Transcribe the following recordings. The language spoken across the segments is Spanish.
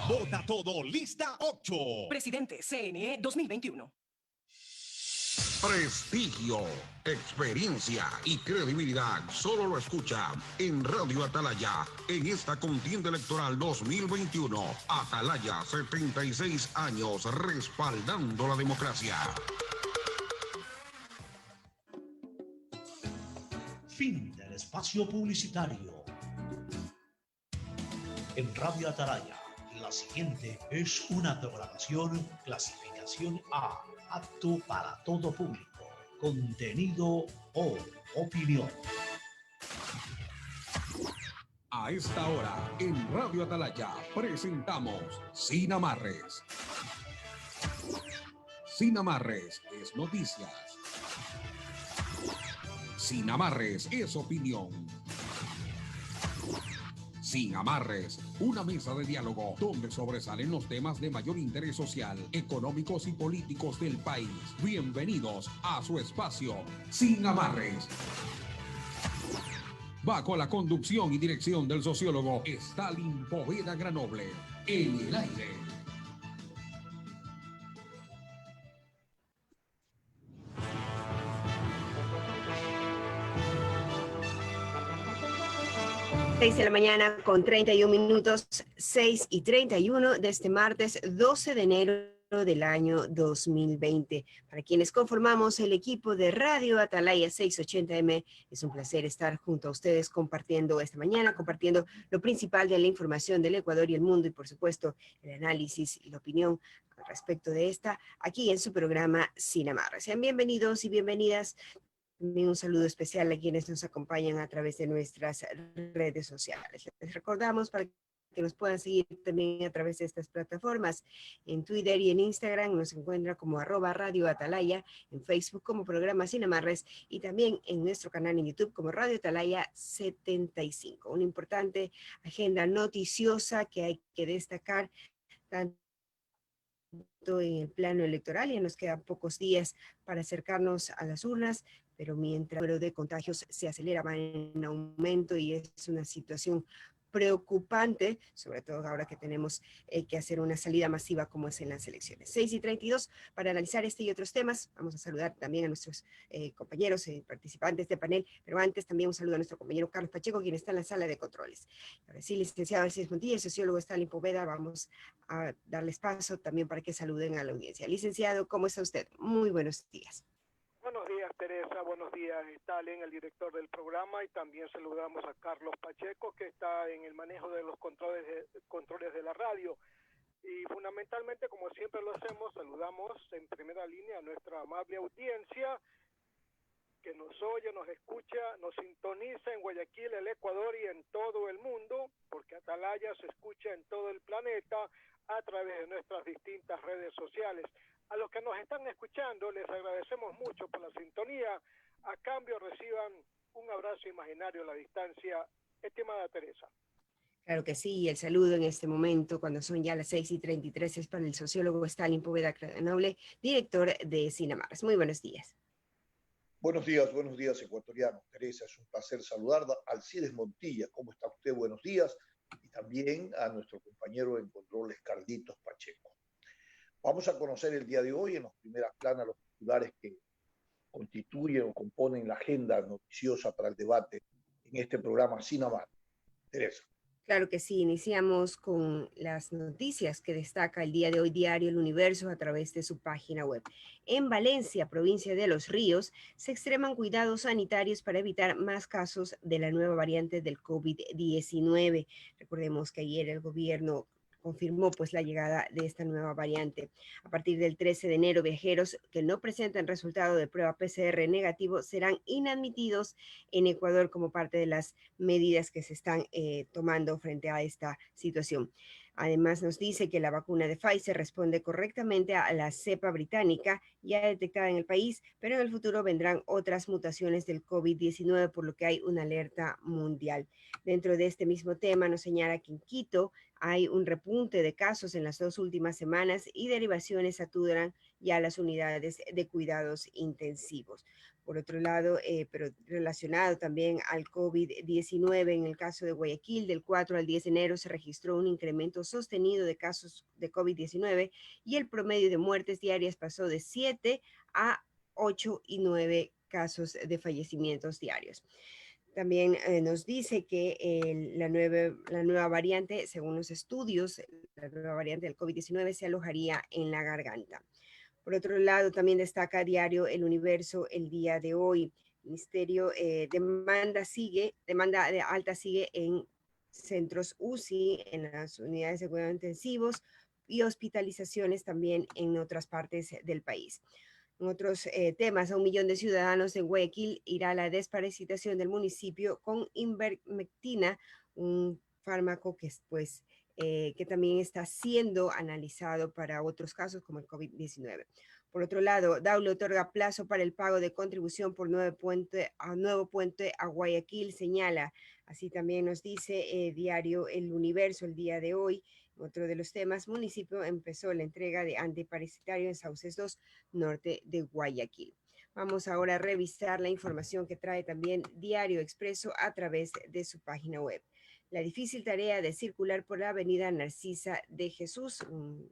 Vota todo, lista 8. Presidente CNE 2021. Prestigio, experiencia y credibilidad solo lo escucha en Radio Atalaya en esta contienda electoral 2021. Atalaya, 76 años respaldando la democracia. Fin del espacio publicitario. En Radio Atalaya, la siguiente es una programación clasificación A, apto para todo público, contenido o opinión. A esta hora, en Radio Atalaya, presentamos Sin Amarres. Sin Amarres es noticias. Sin Amarres es opinión. Sin Amarres, una mesa de diálogo donde sobresalen los temas de mayor interés social, económicos y políticos del país. Bienvenidos a su espacio Sin Amarres. Bajo la conducción y dirección del sociólogo Stalin Poveda Granoble. En el aire. Seis de la mañana con 31 minutos, 6:31 de este martes 12 de enero del año 2020. Para quienes conformamos el equipo de Radio Atalaya 680M, es un placer estar junto a ustedes compartiendo esta mañana, compartiendo lo principal de la información del Ecuador y el mundo y por supuesto el análisis y la opinión al respecto de esta aquí en su programa Sin Amarras. Sean bienvenidos y bienvenidas. También un saludo especial a quienes nos acompañan a través de nuestras redes sociales. Les recordamos para que nos puedan seguir también a través de estas plataformas. En Twitter y en Instagram nos encuentra como @Radio Atalaya, en Facebook como Programa Sin Amarres y también en nuestro canal en YouTube como Radio Atalaya 75. Una importante agenda noticiosa que hay que destacar tanto en el plano electoral, ya nos quedan pocos días para acercarnos a las urnas, pero mientras el número de contagios se acelera, va en aumento y es una situación preocupante, sobre todo ahora que tenemos que hacer una salida masiva como es en las elecciones. 6:32 para analizar este y otros temas. Vamos a saludar también a nuestros compañeros participantes de panel, pero antes también un saludo a nuestro compañero Carlos Pacheco, quien está en la sala de controles. Ahora sí, licenciado Alcides Montilla, el sociólogo Stalin Poveda, vamos a darles paso también para que saluden a la audiencia. Licenciado, ¿cómo está usted? Muy buenos días. Buenos días, Teresa. Buenos días, Stalin, el director del programa, y también saludamos a Carlos Pacheco, que está en el manejo de los controles de la radio. Y fundamentalmente, como siempre lo hacemos, saludamos en primera línea a nuestra amable audiencia que nos oye, nos escucha, nos sintoniza en Guayaquil, el Ecuador y en todo el mundo, porque Atalaya se escucha en todo el planeta a través de nuestras distintas redes sociales. A los que nos están escuchando les agradecemos mucho por la sintonía. A cambio reciban un abrazo imaginario a la distancia, estimada Teresa. Claro que sí, y el saludo en este momento, cuando son ya las 6:33, es para el sociólogo Stalin Poveda Granoble, director de Sin Amarres. Muy buenos días. Buenos días, ecuatorianos. Teresa, es un placer saludar a Alcides Montilla. ¿Cómo está usted? Buenos días. Y también a nuestro compañero en controles, Carlitos Pacheco. Vamos a conocer el día de hoy en las primeras planas los titulares que constituyen o componen la agenda noticiosa para el debate en este programa Sin Amarres. Teresa. Claro que sí, iniciamos con las noticias que destaca el día de hoy Diario El Universo a través de su página web. En Valencia, provincia de Los Ríos, se extreman cuidados sanitarios para evitar más casos de la nueva variante del COVID-19. Recordemos que ayer el gobierno confirmó pues la llegada de esta nueva variante. A partir del 13 de enero, viajeros que no presenten resultado de prueba PCR negativo serán inadmitidos en Ecuador como parte de las medidas que se están tomando frente a esta situación. Además, nos dice que la vacuna de Pfizer responde correctamente a la cepa británica ya detectada en el país, pero en el futuro vendrán otras mutaciones del COVID-19, por lo que hay una alerta mundial. Dentro de este mismo tema, nos señala que en Quito hay un repunte de casos en las 2 últimas semanas y derivaciones saturan ya las unidades de cuidados intensivos. Por otro lado, pero relacionado también al COVID-19, en el caso de Guayaquil, del 4 al 10 de enero se registró un incremento sostenido de casos de COVID-19 y el promedio de muertes diarias pasó de 7 a 8 y 9 casos de fallecimientos diarios. También nos dice que la nueva variante, según los estudios, la nueva variante del COVID-19 se alojaría en la garganta. Por otro lado, también destaca a diario El Universo el día de hoy. Ministerio demanda alta sigue en centros UCI, en las unidades de cuidados intensivos y hospitalizaciones también en otras partes del país. En otros temas, a 1 millón de ciudadanos en Guayaquil irá a la desparasitación del municipio con ivermectina, un fármaco que que también está siendo analizado para otros casos como el COVID-19. Por otro lado, Daule otorga plazo para el pago de contribución por nuevo puente a Guayaquil, señala. Así también nos dice diario El Universo el día de hoy. Otro de los temas, municipio empezó la entrega de antiparasitario en Sauces 2, norte de Guayaquil. Vamos ahora a revisar la información que trae también Diario Expreso a través de su página web. La difícil tarea de circular por la avenida Narcisa de Jesús, un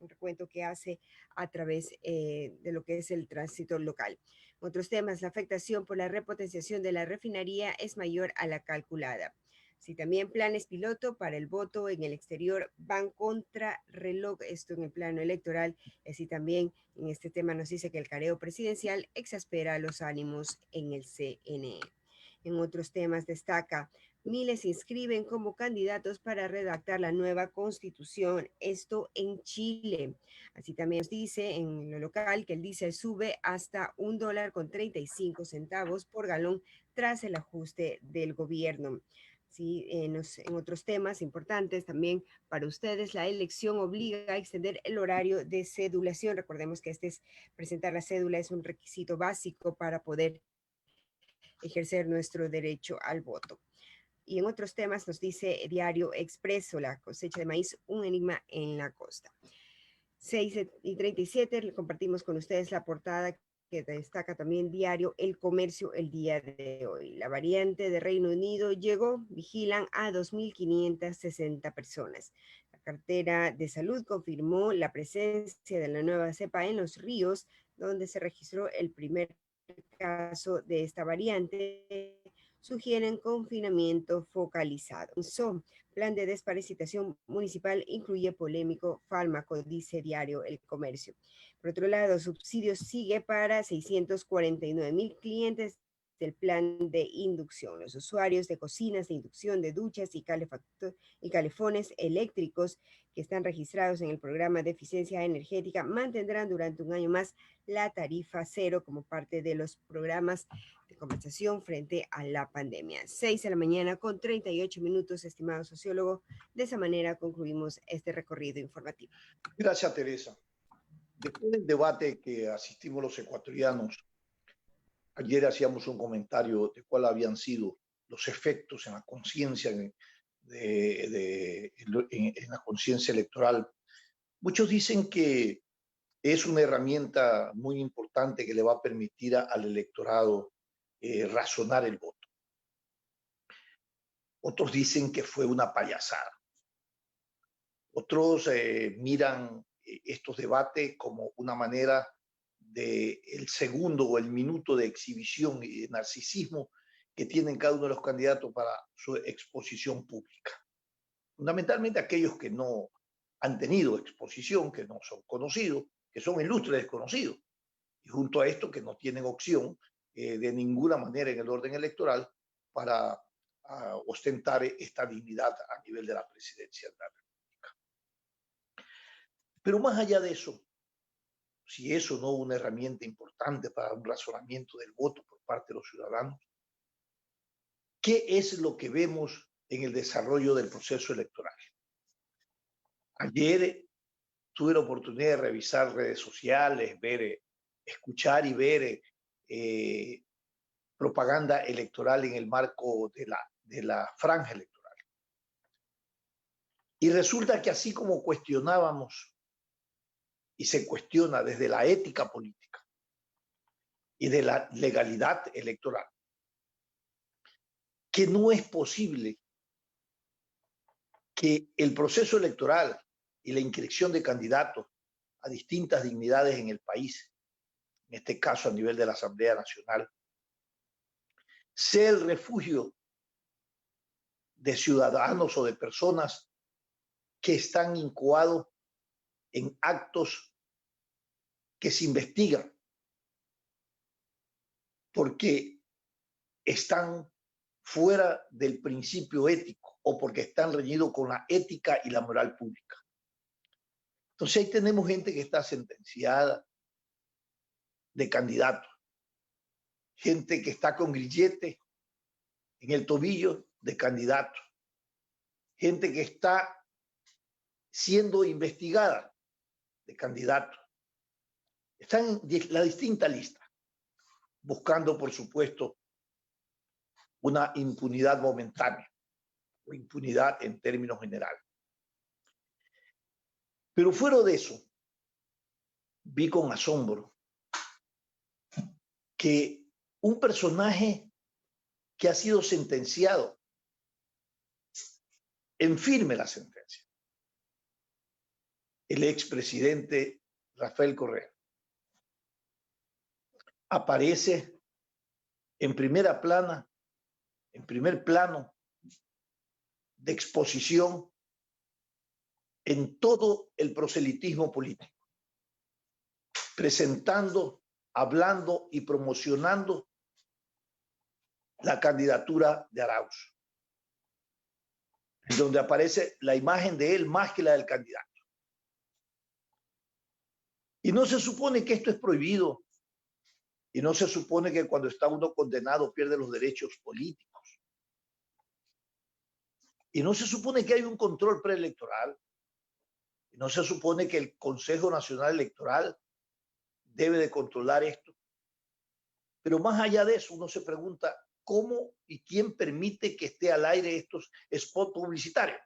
recuento que hace a través de lo que es el tránsito local. Otros temas, la afectación por la repotenciación de la refinería es mayor a la calculada. Sí, también planes piloto para el voto en el exterior van contra reloj, esto en el plano electoral. Así también en este tema nos dice que el careo presidencial exaspera los ánimos en el CNE. En otros temas destaca, miles se inscriben como candidatos para redactar la nueva constitución, esto en Chile. Así también nos dice en lo local que el diésel sube hasta $1.35 por galón tras el ajuste del gobierno. Sí, en otros temas importantes también para ustedes, la elección obliga a extender el horario de cedulación. Recordemos que presentar la cédula es un requisito básico para poder ejercer nuestro derecho al voto. Y en otros temas nos dice Diario Expreso, la cosecha de maíz, un enigma en la costa. 6:37, compartimos con ustedes la portada que destaca también Diario El Comercio el día de hoy. La variante de Reino Unido llegó, vigilan a 2.560 personas. La cartera de salud confirmó la presencia de la nueva cepa en Los Ríos, donde se registró el primer caso de esta variante. Sugieren confinamiento focalizado. Plan de desparasitación municipal incluye polémico fármaco, dice Diario El Comercio. Por otro lado, subsidios sigue para 649,000 clientes del plan de inducción. Los usuarios de cocinas de inducción, de duchas y calefones eléctricos que están registrados en el programa de eficiencia energética mantendrán durante un año más la tarifa cero como parte de los programas de compensación frente a la pandemia. 6:38 a.m, estimado sociólogo. De esa manera concluimos este recorrido informativo. Gracias, Teresa. Después del debate que asistimos los ecuatorianos, ayer hacíamos un comentario de cuáles habían sido los efectos en la conciencia en la conciencia electoral. Muchos dicen que es una herramienta muy importante que le va a permitir al electorado razonar el voto. Otros dicen que fue una payasada. Otros miran estos debates como una manera de el segundo o el minuto de exhibición y de narcisismo que tienen cada uno de los candidatos para su exposición pública. Fundamentalmente aquellos que no han tenido exposición, que no son conocidos, que son ilustres desconocidos, y junto a esto que no tienen opción de ninguna manera en el orden electoral para ostentar esta dignidad a nivel de la presidencia de la República. Pero más allá de eso, si eso no es una herramienta importante para un razonamiento del voto por parte de los ciudadanos, ¿qué es lo que vemos en el desarrollo del proceso electoral? Ayer tuve la oportunidad de revisar redes sociales, escuchar y ver propaganda electoral en el marco de la franja electoral. Y resulta que así como cuestionábamos y se cuestiona desde la ética política y de la legalidad electoral, que no es posible que el proceso electoral y la inscripción de candidatos a distintas dignidades en el país, en este caso a nivel de la Asamblea Nacional, sea el refugio de ciudadanos o de personas que están incoados en actos que se investigan porque están fuera del principio ético o porque están reñidos con la ética y la moral pública. Entonces ahí tenemos gente que está sentenciada de candidatos, gente que está con grillete en el tobillo de candidatos, gente que está siendo investigada de candidatos. Están en la distinta lista, buscando, por supuesto, una impunidad momentánea o impunidad en términos generales. Pero fuera de eso, vi con asombro que un personaje que ha sido sentenciado en firme la sentencia, el expresidente Rafael Correa, aparece en primer plano de exposición en todo el proselitismo político, presentando, hablando y promocionando la candidatura de Arauz, en donde aparece la imagen de él más que la del candidato. Y no se supone que esto es prohibido, y no se supone que cuando está uno condenado pierde los derechos políticos, y no se supone que hay un control preelectoral, y no se supone que el Consejo Nacional Electoral debe de controlar esto. Pero más allá de eso, uno se pregunta cómo y quién permite que esté al aire estos spots publicitarios,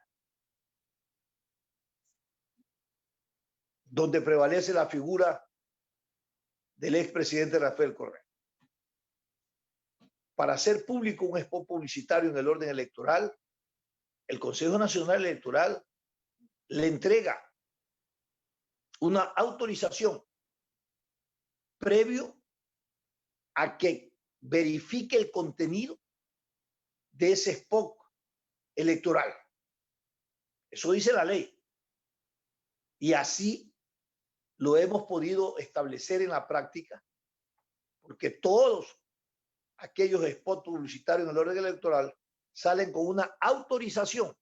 donde prevalece la figura del expresidente Rafael Correa. Para hacer público un spot publicitario en el orden electoral, el Consejo Nacional Electoral le entrega una autorización previo a que verifique el contenido de ese spot electoral. Eso dice la ley. Y así lo hemos podido establecer en la práctica, porque todos aquellos spots publicitarios en el orden electoral salen con una autorización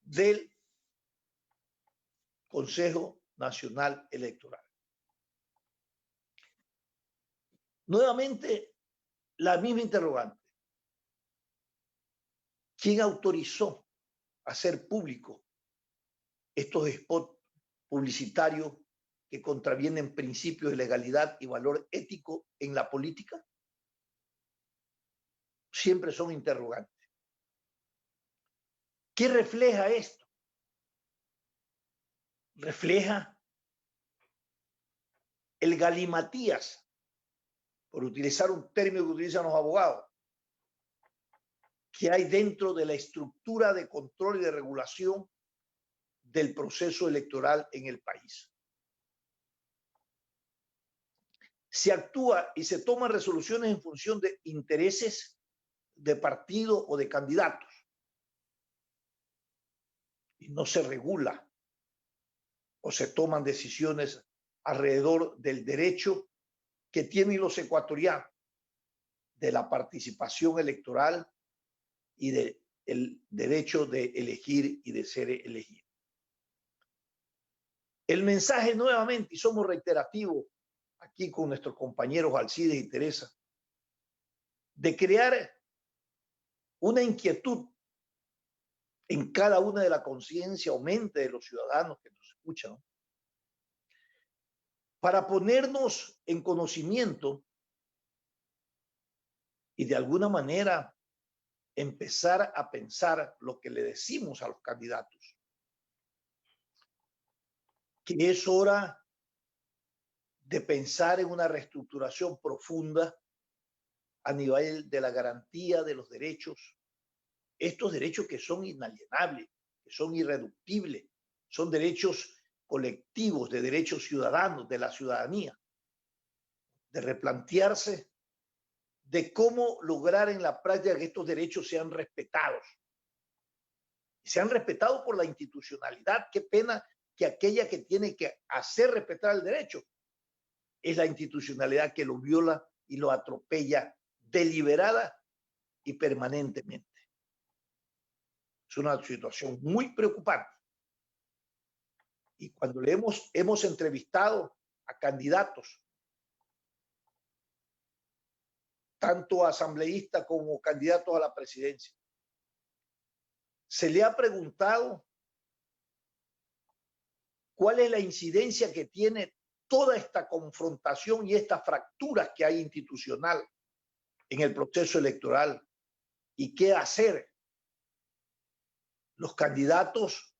del Consejo Nacional Electoral. Nuevamente, la misma interrogante. ¿Quién autorizó hacer público estos spots publicitarios que contravienen principios de legalidad y valor ético en la política? Siempre son interrogantes. ¿Qué refleja esto? Refleja el galimatías, por utilizar un término que utilizan los abogados, que hay dentro de la estructura de control y de regulación del proceso electoral en el país. Se actúa y se toman resoluciones en función de intereses de partido o de candidatos, y no se regula o se toman decisiones alrededor del derecho que tienen los ecuatorianos de la participación electoral y del derecho de elegir y de ser elegido. El mensaje nuevamente, y somos reiterativos aquí con nuestros compañeros Alcides y Teresa, de crear una inquietud en cada una de la conciencia o mente de los ciudadanos que nos escuchan, para ponernos en conocimiento y de alguna manera empezar a pensar lo que le decimos a los candidatos, que es hora de pensar en una reestructuración profunda a nivel de la garantía de los derechos, estos derechos que son inalienables, que son irreductibles, son derechos colectivos, de derechos ciudadanos, de la ciudadanía, de replantearse de cómo lograr en la práctica que estos derechos sean respetados. Y sean respetados por la institucionalidad. Qué pena que aquella que tiene que hacer respetar el derecho es la institucionalidad que lo viola y lo atropella deliberada y permanentemente. Es una situación muy preocupante. Y cuando le hemos entrevistado a candidatos, tanto asambleístas como candidatos a la presidencia, se le ha preguntado cuál es la incidencia que tiene toda esta confrontación y estas fracturas que hay institucional en el proceso electoral y qué hacer. Los candidatos,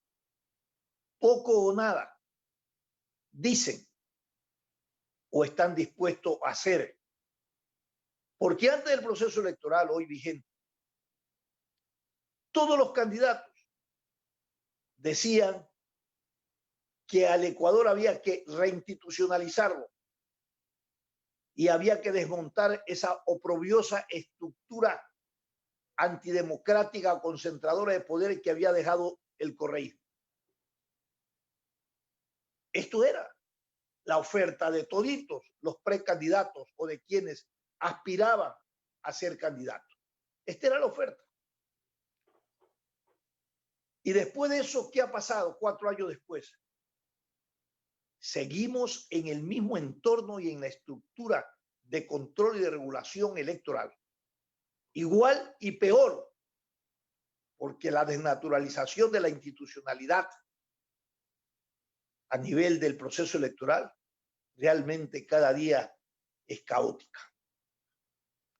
poco o nada, dicen o están dispuestos a hacer. Porque antes del proceso electoral hoy vigente, todos los candidatos decían que al Ecuador había que reinstitucionalizarlo y había que desmontar esa oprobiosa estructura antidemocrática concentradora de poder que había dejado el correísmo. Esto era la oferta de toditos los precandidatos o de quienes aspiraban a ser candidatos. Esta era la oferta. Y después de eso, ¿qué ha pasado 4 años después? Seguimos en el mismo entorno y en la estructura de control y de regulación electoral. Igual y peor, porque la desnaturalización de la institucionalidad a nivel del proceso electoral realmente cada día es caótica.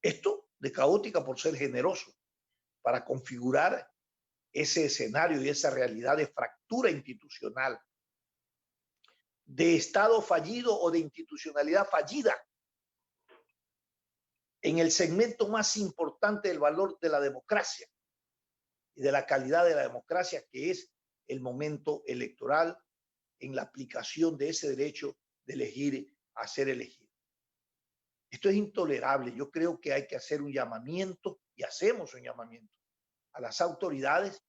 Esto de caótica por ser generoso, para configurar ese escenario y esa realidad de fractura institucional, de Estado fallido o de institucionalidad fallida en el segmento más importante del valor de la democracia y de la calidad de la democracia, que es el momento electoral en la aplicación de ese derecho de elegir a ser elegido. Esto es intolerable. Yo creo que hay que hacer un llamamiento, y hacemos un llamamiento a las autoridades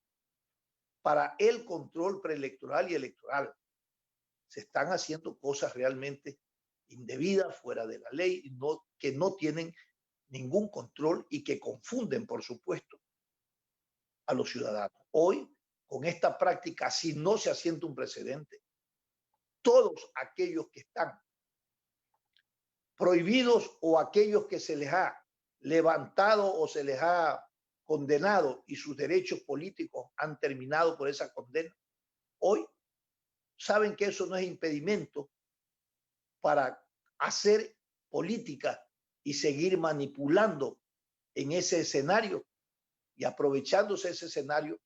para el control preelectoral y electoral. Se están haciendo cosas realmente indebidas, fuera de la ley, que no tienen ningún control y que confunden, por supuesto, a los ciudadanos. Hoy, con esta práctica, si no se asienta un precedente, todos aquellos que están prohibidos o aquellos que se les ha levantado o se les ha condenado y sus derechos políticos han terminado por esa condena, hoy saben que eso no es impedimento para hacer política y seguir manipulando en ese escenario y aprovechándose ese escenario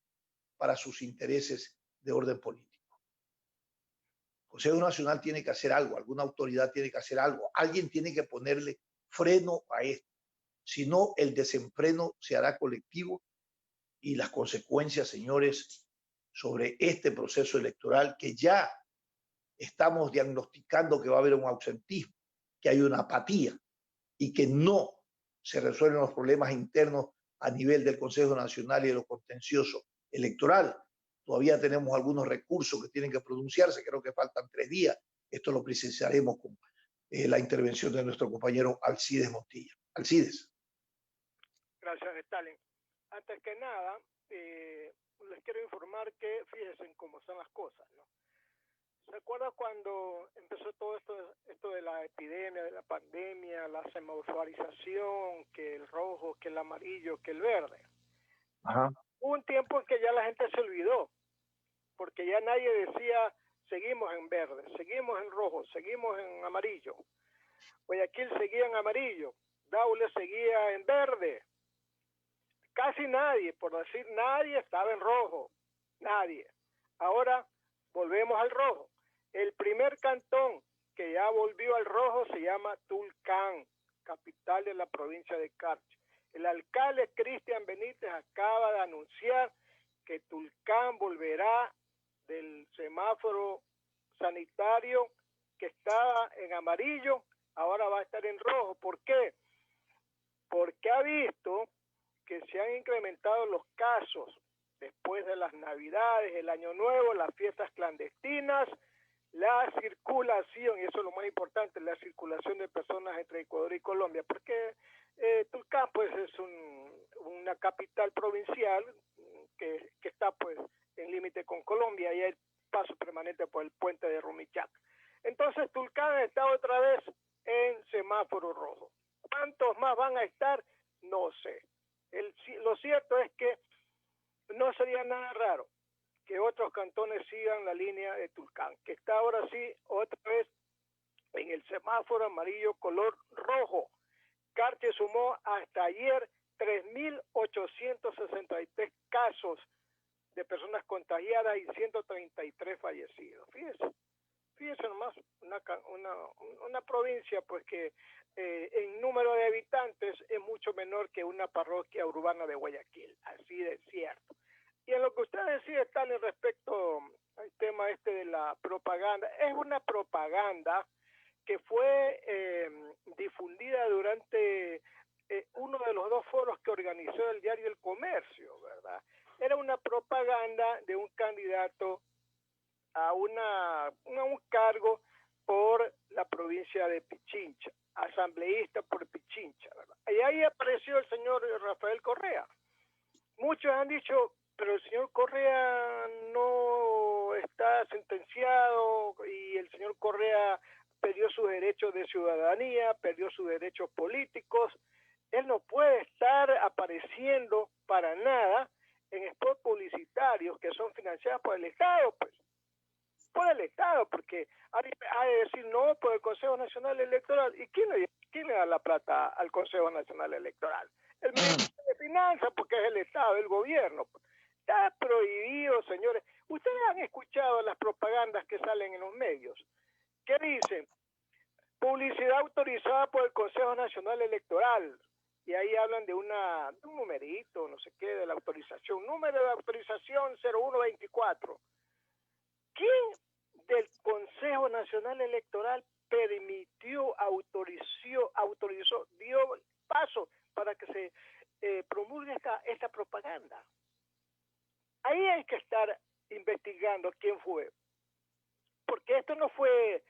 para sus intereses de orden político. El Consejo Nacional tiene que hacer algo, alguna autoridad tiene que hacer algo, alguien tiene que ponerle freno a esto. Si no, el desenfreno se hará colectivo y las consecuencias, señores, sobre este proceso electoral que ya estamos diagnosticando que va a haber un ausentismo, que hay una apatía y que no se resuelven los problemas internos a nivel del Consejo Nacional y de lo contencioso electoral. Todavía tenemos algunos recursos que tienen que pronunciarse, creo que faltan 3 días. Esto lo precisaremos con la intervención de nuestro compañero Alcides Montilla. Alcides. Gracias, Stalin. Antes que nada, les quiero informar que fíjense cómo son las cosas, ¿no? ¿Se acuerda cuando empezó todo esto de la epidemia, de la pandemia, la semaforización, que el rojo, que el amarillo, que el verde? Ajá. Hubo un tiempo en que ya la gente se olvidó, porque ya nadie decía seguimos en verde, seguimos en rojo, seguimos en amarillo. Guayaquil seguía en amarillo, Daule seguía en verde. Casi nadie, por decir nadie, estaba en rojo. Nadie. Ahora volvemos al rojo. El primer cantón que ya volvió al rojo se llama Tulcán, capital de la provincia de Carchi. El alcalde Cristian Benítez acaba de anunciar que Tulcán volverá del semáforo sanitario que estaba en amarillo, ahora va a estar en rojo. ¿Por qué? Porque ha visto que se han incrementado los casos después de las Navidades, el Año Nuevo, las fiestas clandestinas, la circulación, y eso es lo más importante, la circulación de personas entre Ecuador y Colombia, porque Tulcán pues es una capital provincial que está pues en límite con Colombia y hay paso permanente por el puente de Rumichac. Entonces Tulcán está otra vez en semáforo rojo. ¿Cuántos más van a estar? No sé. Lo cierto es que no sería nada raro que otros cantones sigan la línea de Tulcán, que está ahora sí otra vez en el semáforo amarillo color rojo. Carchi sumó hasta ayer 3.863 casos de personas contagiadas y 133 fallecidos. Fíjese nomás, una provincia pues que en número de habitantes es mucho menor que una parroquia urbana de Guayaquil, así de cierto. Y en lo que usted decía, Stalin, respecto al tema este de la propaganda, es una propaganda que fue difundida durante uno de los dos foros que organizó el diario El Comercio, ¿verdad? Era una propaganda de un candidato a un cargo por la provincia de Pichincha, asambleísta por Pichincha, ¿verdad? Y ahí apareció el señor Rafael Correa. Muchos han dicho, pero el señor Correa no está sentenciado y el señor Correa perdió sus derechos de ciudadanía, perdió sus derechos políticos. Él no puede estar apareciendo para nada en spots publicitarios que son financiados por el Estado, pues. Por el Estado, porque ha de decir no por el Consejo Nacional Electoral. ¿Y quién le da la plata al Consejo Nacional Electoral? El Ministerio de Finanzas, porque es el Estado, el gobierno. Está prohibido, señores. Ustedes han escuchado las propagandas que salen en los medios. ¿Qué dicen? Publicidad autorizada por el Consejo Nacional Electoral. Y ahí hablan de un numerito, no sé qué, de la autorización. Número de autorización 0124. ¿Quién del Consejo Nacional Electoral autorizó, dio paso para que se promulgue esta propaganda? Ahí hay que estar investigando quién fue. Porque esto no fue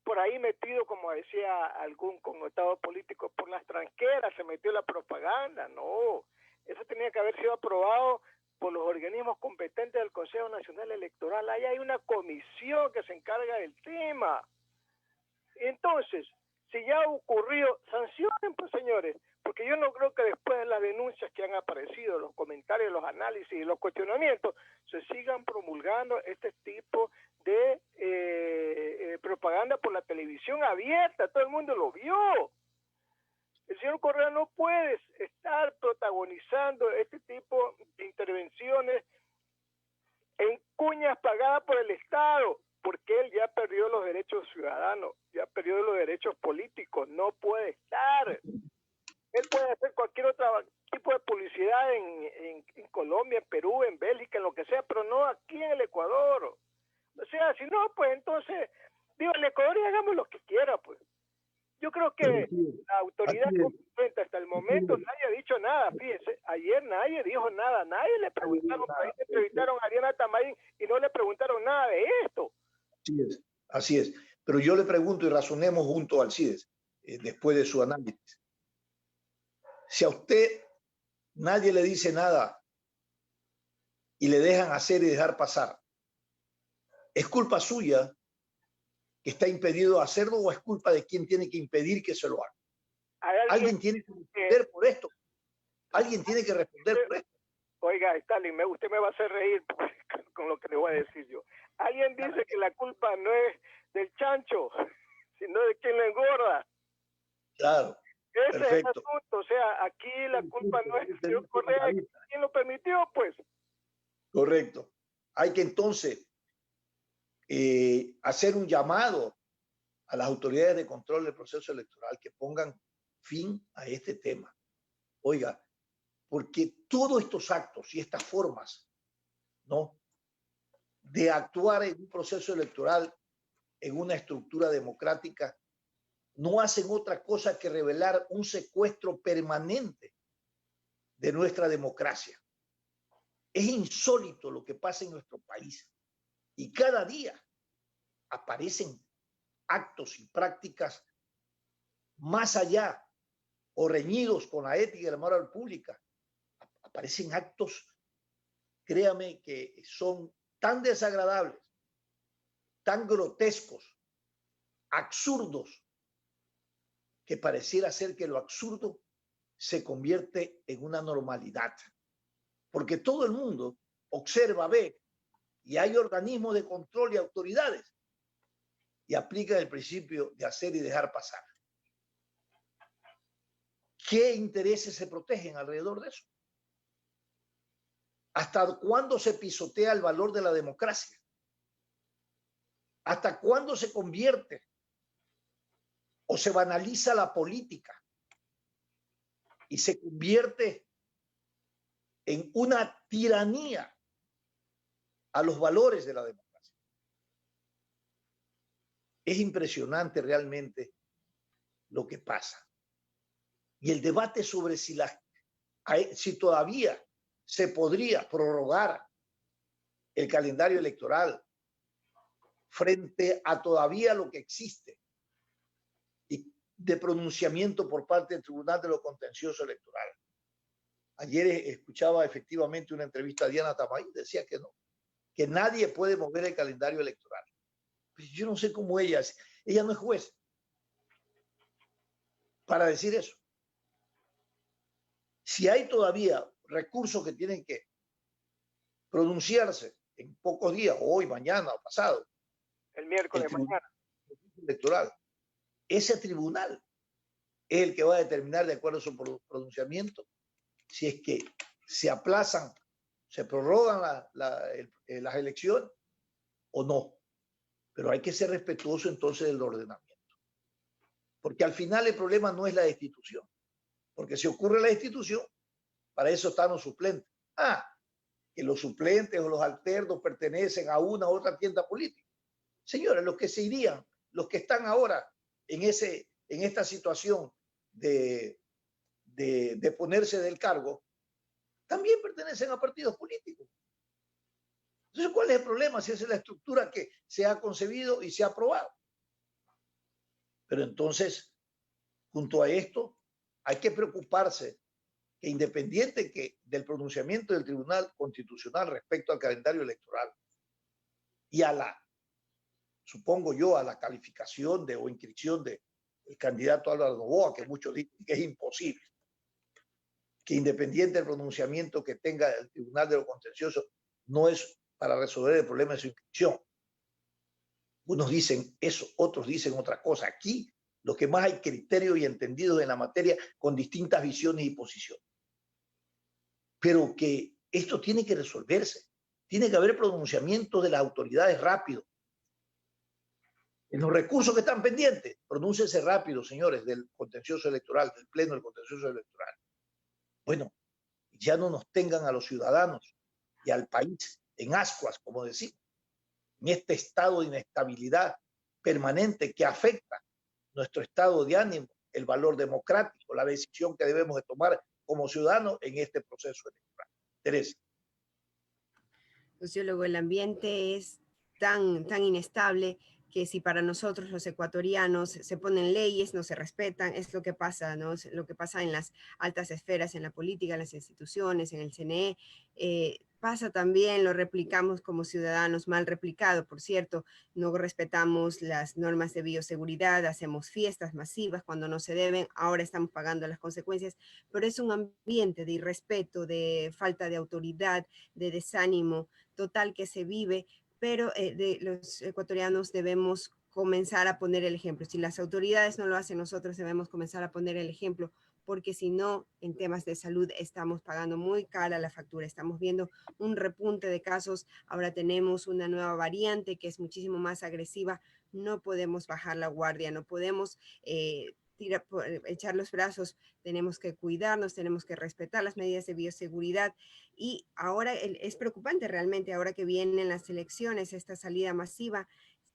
por ahí metido, como decía algún connotado político, por las tranqueras se metió la propaganda. No, eso tenía que haber sido aprobado por los organismos competentes del Consejo Nacional Electoral. Ahí hay una comisión que se encarga del tema. Entonces, si ya ha ocurrido, sancionen, pues señores, porque yo no creo que después de las denuncias que han aparecido, los comentarios, los análisis y los cuestionamientos, se sigan promulgando este tipo de propaganda por la televisión abierta. Todo el mundo lo vio. El señor Correa no puede estar protagonizando este tipo de intervenciones en cuñas pagadas por el Estado, porque él ya perdió los derechos ciudadanos, ya perdió los derechos políticos, no puede estar. Él puede hacer cualquier otro tipo de publicidad en Colombia, en Perú, en Bélgica, en lo que sea, pero no aquí en el Ecuador. O sea, si no, pues entonces, digo, el Ecuador y hagamos lo que quiera, pues. Yo creo que la autoridad competente hasta el momento nadie ha dicho nada, fíjense, ayer nadie dijo nada, nadie le preguntaron, ahí le entrevistaron a Ariana Tamarín y no le preguntaron nada de esto. Así es. Pero yo le pregunto y razonemos junto al Alcides, después de su análisis. Si a usted nadie le dice nada y le dejan hacer y dejar pasar, ¿es culpa suya que está impedido hacerlo o es culpa de quien tiene que impedir que se lo haga? Alguien tiene que responder por esto. Alguien tiene que responder por esto. Oiga, Stalin, usted me va a hacer reír con lo que le voy a decir yo. Alguien dice que la culpa no es del chancho, sino de quien lo engorda. Claro. Ese perfecto. es el asunto. O sea, aquí la culpa no es del señor Correa, quien lo permitió, pues. Correcto. Hay que entonces hacer un llamado a las autoridades de control del proceso electoral que pongan fin a este tema. Oiga, porque todos estos actos y estas formas, ¿no?, de actuar en un proceso electoral, en una estructura democrática, no hacen otra cosa que revelar un secuestro permanente de nuestra democracia. Es insólito lo que pasa en nuestro país y cada día aparecen actos y prácticas más allá o reñidos con la ética y la moral pública. Aparecen actos, créame, que son tan desagradables, tan grotescos, absurdos, que pareciera ser que lo absurdo se convierte en una normalidad. Porque todo el mundo observa, ve, y hay organismos de control y autoridades, y aplican el principio de hacer y dejar pasar. ¿Qué intereses se protegen alrededor de eso? ¿Hasta cuándo se pisotea el valor de la democracia? ¿Hasta cuándo se convierte o se banaliza la política y se convierte en una tiranía a los valores de la democracia? Es impresionante realmente lo que pasa. Y el debate sobre si todavía se podría prorrogar el calendario electoral frente a todavía lo que existe y de pronunciamiento por parte del Tribunal de lo Contencioso Electoral. Ayer escuchaba efectivamente una entrevista a Diana Tamay, decía que no, que nadie puede mover el calendario electoral. Pues yo no sé cómo ella no es juez para decir eso. Si hay todavía recursos que tienen que pronunciarse en pocos días, hoy, mañana o pasado, El miércoles mañana. Electoral, ese tribunal es el que va a determinar, de acuerdo a su pronunciamiento, si es que se aplazan, se prorrogan las elecciones o no. Pero hay que ser respetuoso entonces del ordenamiento. Porque al final el problema no es la destitución. Porque si ocurre la destitución, para eso están los suplentes. Que los suplentes o los alternos pertenecen a una u otra tienda política. Señores, los que se irían, los que están ahora en esta situación de ponerse del cargo, también pertenecen a partidos políticos. Entonces, ¿cuál es el problema si esa es la estructura que se ha concebido y se ha aprobado? Pero entonces, junto a esto, hay que preocuparse que independiente del pronunciamiento del Tribunal Constitucional respecto al calendario electoral y supongo yo, a la calificación o inscripción del candidato Álvaro Noboa, que muchos dicen que es imposible, que independiente del pronunciamiento que tenga el Tribunal de lo Contencioso, no es para resolver el problema de su inscripción. Unos dicen eso, otros dicen otra cosa. Aquí lo que más hay criterio y entendidos en la materia con distintas visiones y posiciones. Pero que esto tiene que resolverse. Tiene que haber pronunciamiento de las autoridades rápido. En los recursos que están pendientes, pronúnciense rápido, señores, del contencioso electoral, del pleno del contencioso electoral. Bueno, ya no nos tengan a los ciudadanos y al país en ascuas, como decimos, en este estado de inestabilidad permanente que afecta nuestro estado de ánimo, el valor democrático, la decisión que debemos de tomar como ciudadanos en este proceso electoral. Teresa. Sociólogo, el ambiente es tan inestable que si para nosotros los ecuatorianos se ponen leyes, no se respetan, es lo que pasa, ¿no? Es lo que pasa en las altas esferas, en la política, en las instituciones, en el CNE. Pasa también, lo replicamos como ciudadanos, mal replicado, por cierto, no respetamos las normas de bioseguridad, hacemos fiestas masivas cuando no se deben, ahora estamos pagando las consecuencias, pero es un ambiente de irrespeto, de falta de autoridad, de desánimo total que se vive, pero los ecuatorianos debemos comenzar a poner el ejemplo. Si las autoridades no lo hacen, nosotros debemos comenzar a poner el ejemplo, porque si no, en temas de salud estamos pagando muy cara la factura. Estamos viendo un repunte de casos. Ahora tenemos una nueva variante que es muchísimo más agresiva. no podemos bajar la guardia, no podemos echar los brazos, tenemos que cuidarnos, tenemos que respetar las medidas de bioseguridad. Y ahora es preocupante realmente, ahora que vienen las elecciones, esta salida masiva,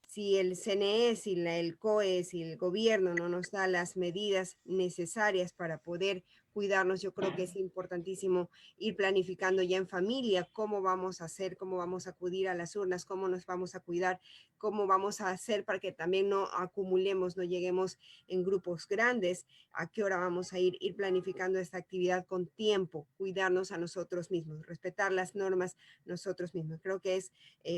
si el CNE, si el COE, si el gobierno no nos da las medidas necesarias para poder cuidarnos, yo creo que es importantísimo ir planificando ya en familia cómo vamos a hacer, cómo vamos a acudir a las urnas, cómo nos vamos a cuidar, cómo vamos a hacer para que también no acumulemos, no lleguemos en grupos grandes, a qué hora vamos a ir planificando esta actividad con tiempo, cuidarnos a nosotros mismos, respetar las normas nosotros mismos. Creo que es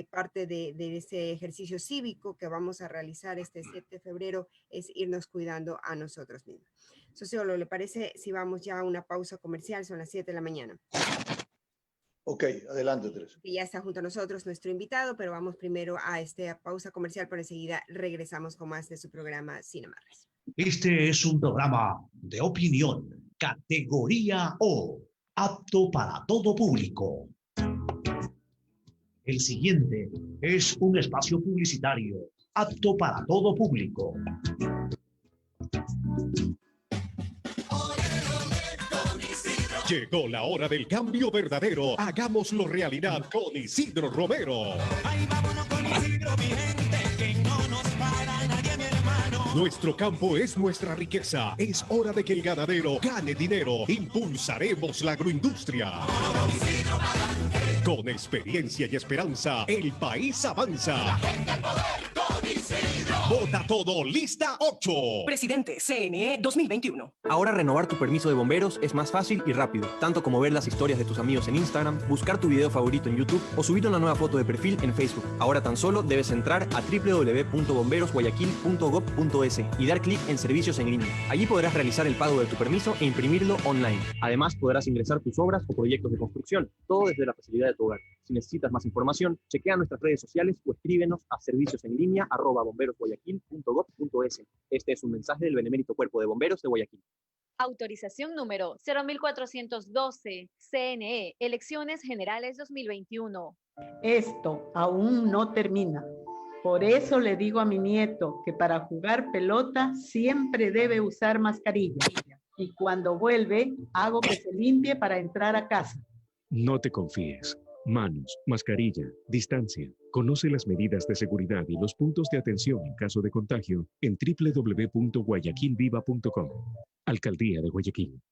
parte de ese ejercicio cívico que vamos a realizar este 7 de febrero, es irnos cuidando a nosotros mismos. Sociólogo, ¿le parece si vamos ya a una pausa comercial? Son las 7 de la mañana. Ok, adelante, Teresa. Y ya está junto a nosotros nuestro invitado, pero vamos primero a esta pausa comercial, pero enseguida regresamos con más de su programa Sin Amarres. Este es un programa de opinión, categoría O, apto para todo público. El siguiente es un espacio publicitario apto para todo público. Llegó la hora del cambio verdadero. Hagámoslo realidad con Isidro Romero. Ay, vámonos con Isidro, mi gente, que no nos para nadie, mi hermano. Nuestro campo es nuestra riqueza. Es hora de que el ganadero gane dinero. Impulsaremos la agroindustria. Con experiencia y esperanza, el país avanza. Vota todo, lista 8. Presidente, CNE 2021. Ahora renovar tu permiso de bomberos es más fácil y rápido, tanto como ver las historias de tus amigos en Instagram, buscar tu video favorito en YouTube o subir una nueva foto de perfil en Facebook. Ahora tan solo debes entrar a www.bomberosguayaquil.gov.es y dar clic en servicios en línea. Allí podrás realizar el pago de tu permiso e imprimirlo online. Además, podrás ingresar tus obras o proyectos de construcción, todo desde la facilidad de tu hogar. Si necesitas más información, chequea nuestras redes sociales o escríbenos a serviciosenlinea@bomberosguayaquil.gov.es. Este es un mensaje del Benemérito Cuerpo de Bomberos de Guayaquil. Autorización número 01412, CNE, Elecciones Generales 2021. Esto aún no termina. Por eso le digo a mi nieto que para jugar pelota siempre debe usar mascarilla. Y cuando vuelve, hago que se limpie para entrar a casa. No te confíes. Manos, mascarilla, distancia. Conoce las medidas de seguridad y los puntos de atención en caso de contagio en www.guayaquilviva.com. Alcaldía de Guayaquil.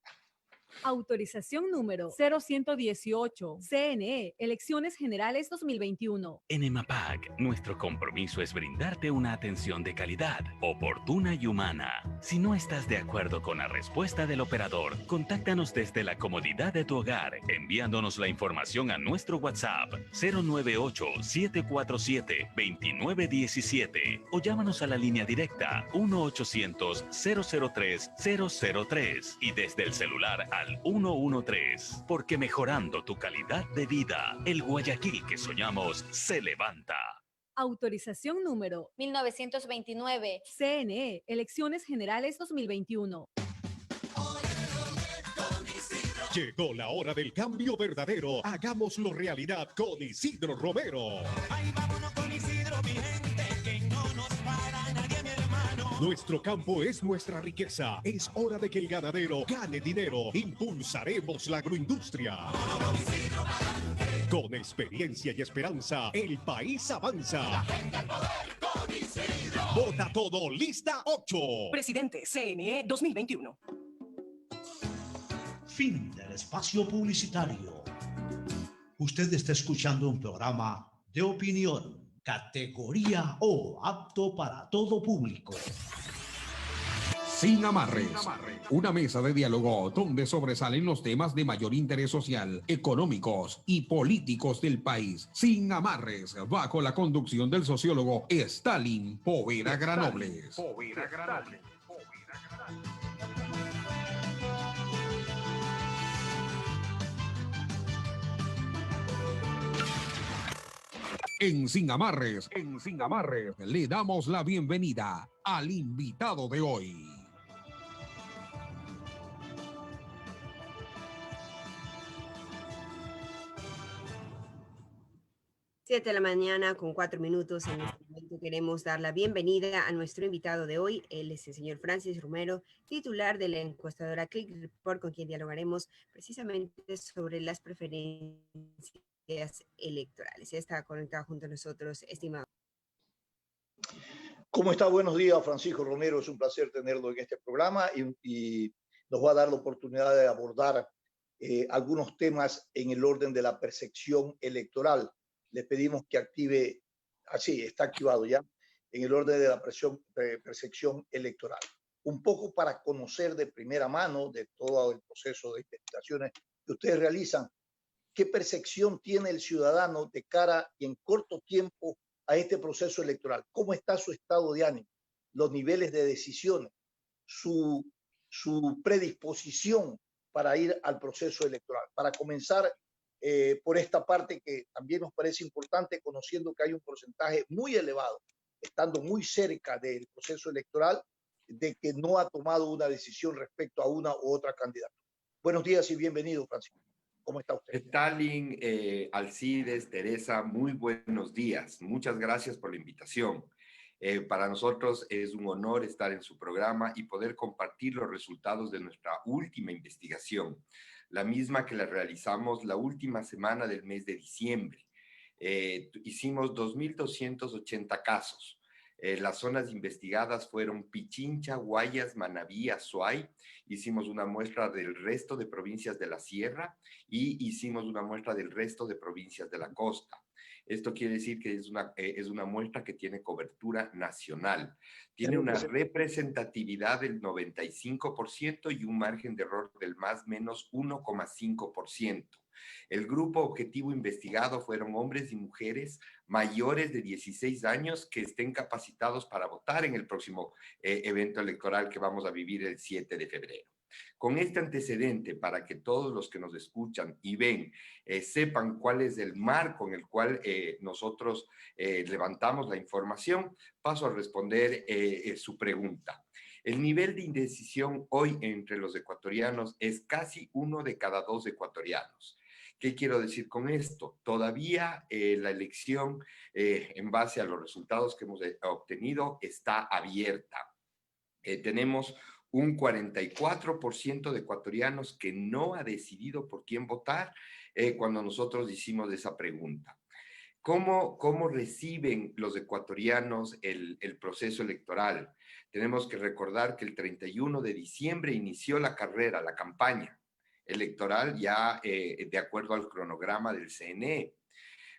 Autorización número 0118, CNE, Elecciones Generales 2021. En EMAPAC, nuestro compromiso es brindarte una atención de calidad, oportuna y humana. Si no estás de acuerdo con la respuesta del operador, contáctanos desde la comodidad de tu hogar, enviándonos la información a nuestro WhatsApp 098-747-2917 o llámanos a la línea directa 1-800-003-003 y desde el celular al 113, porque mejorando tu calidad de vida, el Guayaquil que soñamos se levanta. Autorización número 1929, CNE, Elecciones Generales 2021. Llegó la hora del cambio verdadero. Hagámoslo realidad con Isidro Romero. Ay, vámonos con Isidro, mi gente, que no nos para nadie, mi hermano. Nuestro campo es nuestra riqueza. Es hora de que el ganadero gane dinero. Impulsaremos la agroindustria. Con experiencia y esperanza, el país avanza. Vota todo, lista 8. Presidente, CNE 2021. Fin del espacio publicitario. Usted está escuchando un programa de opinión, categoría O, apto para todo público. Sin amarres, una mesa de diálogo donde sobresalen los temas de mayor interés social, económicos y políticos del país. Sin amarres, bajo la conducción del sociólogo Stalin Poveda Granobles. En Sin Amarres, le damos la bienvenida al invitado de hoy. 7 de la mañana con 4 minutos. En este momento queremos dar la bienvenida a nuestro invitado de hoy. Él es el señor Francis Romero, titular de la encuestadora Click Report, con quien dialogaremos precisamente sobre las preferencias electorales. Está conectado junto a nosotros, estimado. ¿Cómo está? Buenos días, Francisco Romero. Es un placer tenerlo en este programa y nos va a dar la oportunidad de abordar algunos temas en el orden de la percepción electoral. Le pedimos que active, así está activado ya, en el orden de la percepción electoral. Un poco para conocer de primera mano de todo el proceso de investigaciones que ustedes realizan, qué percepción tiene el ciudadano de cara y en corto tiempo a este proceso electoral. ¿Cómo está su estado de ánimo, los niveles de decisiones, su predisposición para ir al proceso electoral? Para comenzar por esta parte que también nos parece importante, conociendo que hay un porcentaje muy elevado, estando muy cerca del proceso electoral, de que no ha tomado una decisión respecto a una u otra candidata. Buenos días y bienvenido, Francisco. ¿Cómo está usted? Stalin, Alcides, Teresa, muy buenos días. Muchas gracias por la invitación. Para nosotros es un honor estar en su programa y poder compartir los resultados de nuestra última investigación, la misma que la realizamos la última semana del mes de diciembre. Hicimos 2.280 casos. Las zonas investigadas fueron Pichincha, Guayas, Manabí, Azuay. Hicimos una muestra del resto de provincias de la Sierra y hicimos una muestra del resto de provincias de la costa. Esto quiere decir que es una muestra que tiene cobertura nacional. Tiene una representatividad del 95% y un margen de error del más menos 1,5%. El grupo objetivo investigado fueron hombres y mujeres mayores de 16 años que estén capacitados para votar en el próximo evento electoral que vamos a vivir el 7 de febrero. Con este antecedente, para que todos los que nos escuchan y ven sepan cuál es el marco en el cual nosotros levantamos la información, paso a responder su pregunta. El nivel de indecisión hoy entre los ecuatorianos es casi 1 de cada 2 ecuatorianos. ¿Qué quiero decir con esto? Todavía la elección, en base a los resultados que hemos obtenido, está abierta. Tenemos un 44% de ecuatorianos que no ha decidido por quién votar cuando nosotros hicimos esa pregunta. ¿Cómo reciben los ecuatorianos el proceso electoral? Tenemos que recordar que el 31 de diciembre inició la carrera, la campaña electoral ya de acuerdo al cronograma del CNE.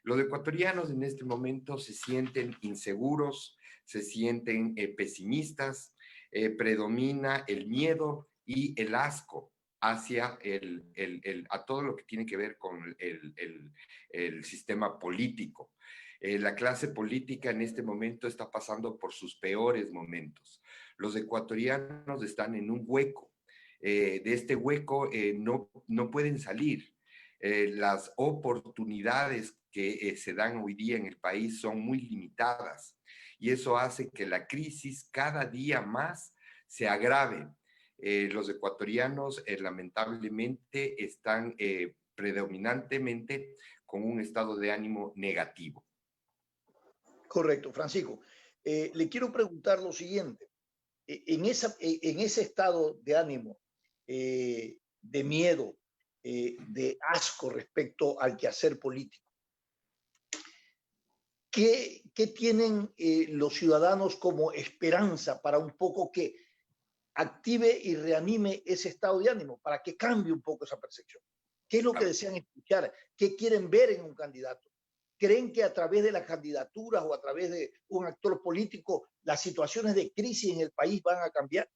Los ecuatorianos en este momento se sienten inseguros, se sienten pesimistas, predomina el miedo y el asco hacia a todo lo que tiene que ver con el sistema político. La clase política en este momento está pasando por sus peores momentos. Los ecuatorianos están en un hueco. De este hueco no pueden salir. Las oportunidades que se dan hoy día en el país son muy limitadas y eso hace que la crisis cada día más se agrave. Los ecuatorianos lamentablemente están predominantemente con un estado de ánimo negativo. Correcto, Francisco. Le quiero preguntar lo siguiente. En ese estado de ánimo, de miedo, de asco respecto al quehacer político, ¿qué tienen los ciudadanos como esperanza para un poco que active y reanime ese estado de ánimo, para que cambie un poco esa percepción? ¿Qué es lo que desean escuchar? ¿Qué quieren ver en un candidato? ¿Creen que a través de las candidaturas o a través de un actor político las situaciones de crisis en el país van a cambiar?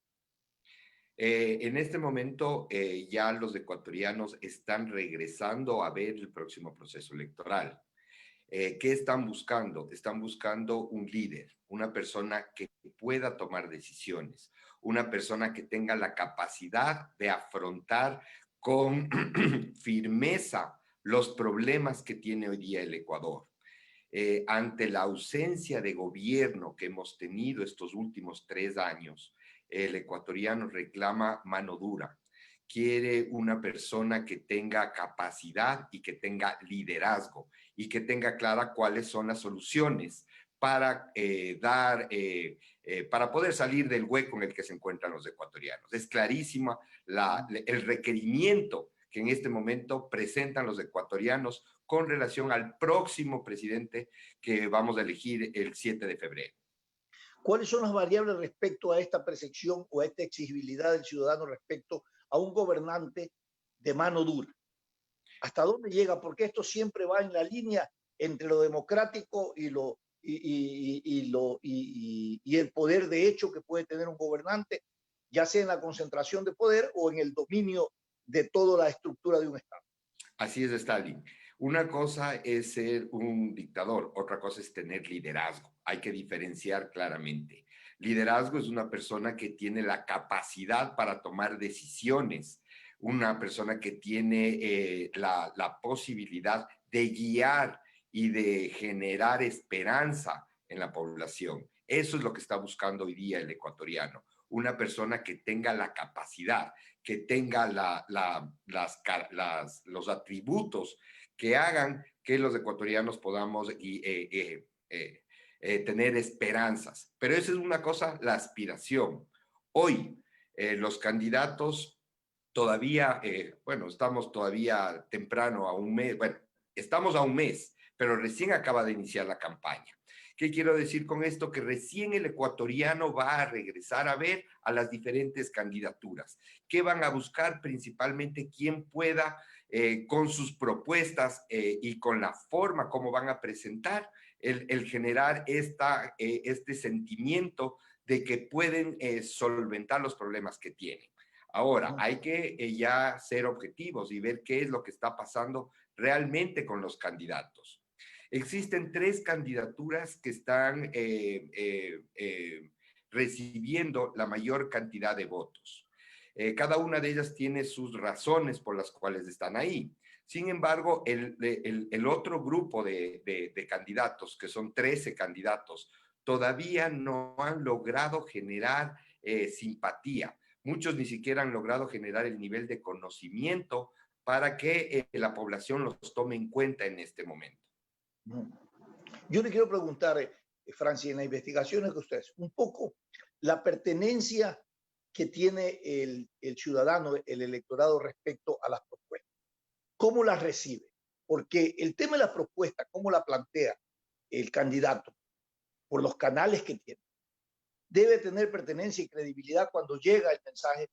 En este momento ya los ecuatorianos están regresando a ver el próximo proceso electoral. ¿Qué están buscando? Están buscando un líder, una persona que pueda tomar decisiones, una persona que tenga la capacidad de afrontar con firmeza los problemas que tiene hoy día el Ecuador. Ante la ausencia de gobierno que hemos tenido estos últimos 3 años, el ecuatoriano reclama mano dura. quiere una persona que tenga capacidad y que tenga liderazgo y que tenga clara cuáles son las soluciones para para poder salir del hueco en el que se encuentran los ecuatorianos. Es clarísima el requerimiento que en este momento presentan los ecuatorianos con relación al próximo presidente que vamos a elegir el 7 de febrero. ¿Cuáles son las variables respecto a esta percepción o a esta exigibilidad del ciudadano respecto a un gobernante de mano dura? ¿Hasta dónde llega? Porque esto siempre va en la línea entre lo democrático y el poder de hecho que puede tener un gobernante, ya sea en la concentración de poder o en el dominio de toda la estructura de un Estado. Así es, Stalin. Una cosa es ser un dictador, otra cosa es tener liderazgo. Hay que diferenciar claramente. Liderazgo es una persona que tiene la capacidad para tomar decisiones, una persona que tiene la posibilidad de guiar y de generar esperanza en la población. Eso es lo que está buscando hoy día el ecuatoriano. Una persona que tenga la capacidad, que tenga los atributos que hagan que los ecuatorianos podamos tener esperanzas. Pero esa es una cosa, la aspiración. Hoy, los candidatos todavía, estamos todavía temprano, a un mes, estamos a un mes, pero recién acaba de iniciar la campaña. ¿Qué quiero decir con esto? Que recién el ecuatoriano va a regresar a ver a las diferentes candidaturas. ¿Qué van a buscar? Principalmente quién pueda, con sus propuestas y con la forma como van a presentar, el generar este sentimiento de que pueden solventar los problemas que tienen. Ahora, hay que ya ser objetivos y ver qué es lo que está pasando realmente con los candidatos. Existen 3 candidaturas que están recibiendo la mayor cantidad de votos. Cada una de ellas tiene sus razones por las cuales están ahí. Sin embargo, el otro grupo de candidatos, que son 13 candidatos, todavía no han logrado generar simpatía. Muchos ni siquiera han logrado generar el nivel de conocimiento para que la población los tome en cuenta en este momento. Yo le quiero preguntar, Francis, en las investigaciones de ustedes, un poco la pertenencia que tiene el ciudadano, el electorado respecto a las propuestas. ¿Cómo las recibe? Porque el tema de la propuesta, cómo la plantea el candidato, por los canales que tiene, debe tener pertenencia y credibilidad cuando llega el mensaje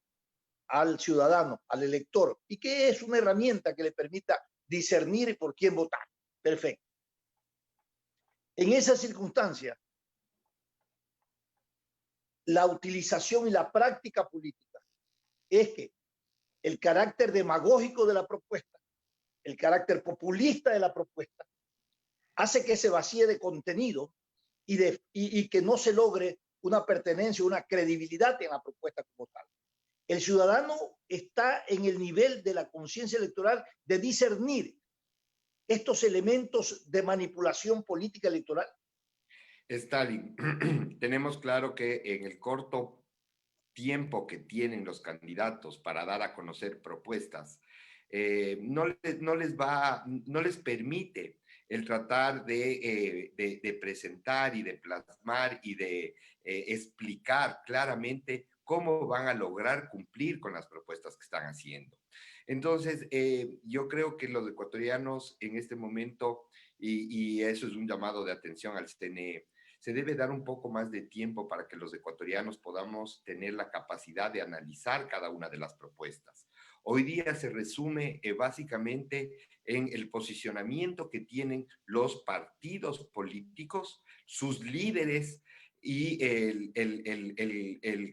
al ciudadano, al elector, y que es una herramienta que le permita discernir por quién votar. Perfecto. En esa circunstancia, la utilización y la práctica política es que el carácter demagógico de la propuesta, el carácter populista de la propuesta, hace que se vacíe de contenido y que no se logre una pertenencia, una credibilidad en la propuesta como tal. El ciudadano está en el nivel de la conciencia electoral de discernir estos elementos de manipulación política electoral. Stalin, tenemos claro que en el corto tiempo que tienen los candidatos para dar a conocer propuestas, no les permite el tratar de presentar y de plasmar y de explicar claramente cómo van a lograr cumplir con las propuestas que están haciendo. Entonces, yo creo que los ecuatorianos en este momento, y eso es un llamado de atención al CNE, se debe dar un poco más de tiempo para que los ecuatorianos podamos tener la capacidad de analizar cada una de las propuestas. Hoy día se resume básicamente en el posicionamiento que tienen los partidos políticos, sus líderes y el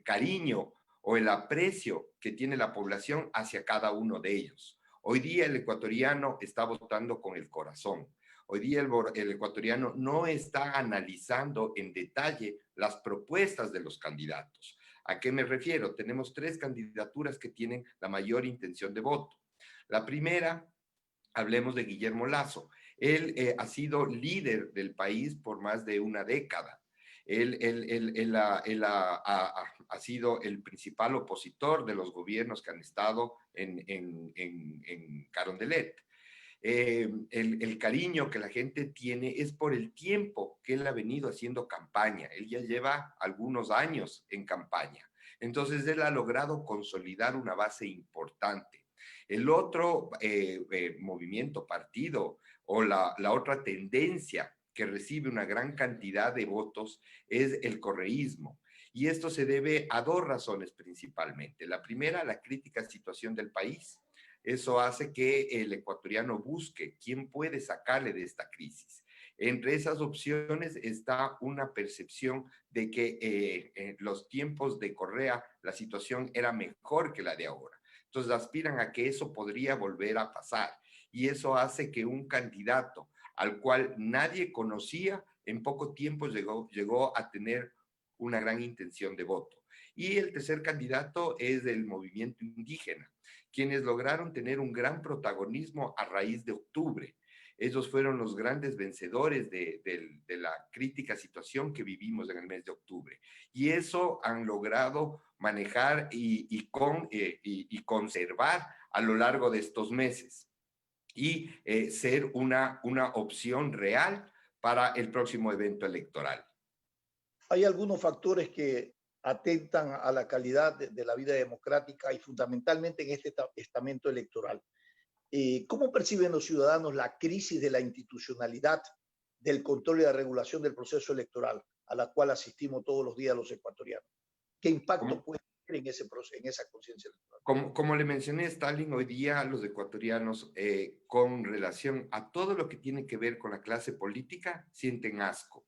cariño o el aprecio que tiene la población hacia cada uno de ellos. Hoy día el ecuatoriano está votando con el corazón. Hoy día el ecuatoriano no está analizando en detalle las propuestas de los candidatos. ¿A qué me refiero? Tenemos 3 candidaturas que tienen la mayor intención de voto. La primera, hablemos de Guillermo Lasso. Él ha sido líder del país por más de una década. Ha sido el principal opositor de los gobiernos que han estado en Carondelet. El cariño que la gente tiene es por el tiempo que él ha venido haciendo campaña. Él ya lleva algunos años en campaña. Entonces, él ha logrado consolidar una base importante. El otro movimiento, partido, o la otra tendencia que recibe una gran cantidad de votos es el correísmo. Y esto se debe a dos razones principalmente. La primera, la crítica situación del país. Eso hace que el ecuatoriano busque quién puede sacarle de esta crisis. Entre esas opciones está una percepción de que en los tiempos de Correa la situación era mejor que la de ahora. Entonces aspiran a que eso podría volver a pasar. Y eso hace que un candidato al cual nadie conocía, en poco tiempo llegó a tener una gran intención de voto. Y el tercer candidato es del movimiento indígena, quienes lograron tener un gran protagonismo a raíz de octubre. Ellos fueron los grandes vencedores de la crítica situación que vivimos en el mes de octubre. Y eso han logrado manejar y conservar a lo largo de estos meses. Y ser una opción real para el próximo evento electoral. Hay algunos factores que atentan a la calidad de la vida democrática y fundamentalmente en este estamento electoral. ¿Cómo perciben los ciudadanos la crisis de la institucionalidad, del control y la regulación del proceso electoral a la cual asistimos todos los días los ecuatorianos? ¿Qué impacto puede tener en ese proceso, en esa conciencia electoral? Como le mencioné, Stalin, hoy día los ecuatorianos, con relación a todo lo que tiene que ver con la clase política, sienten asco.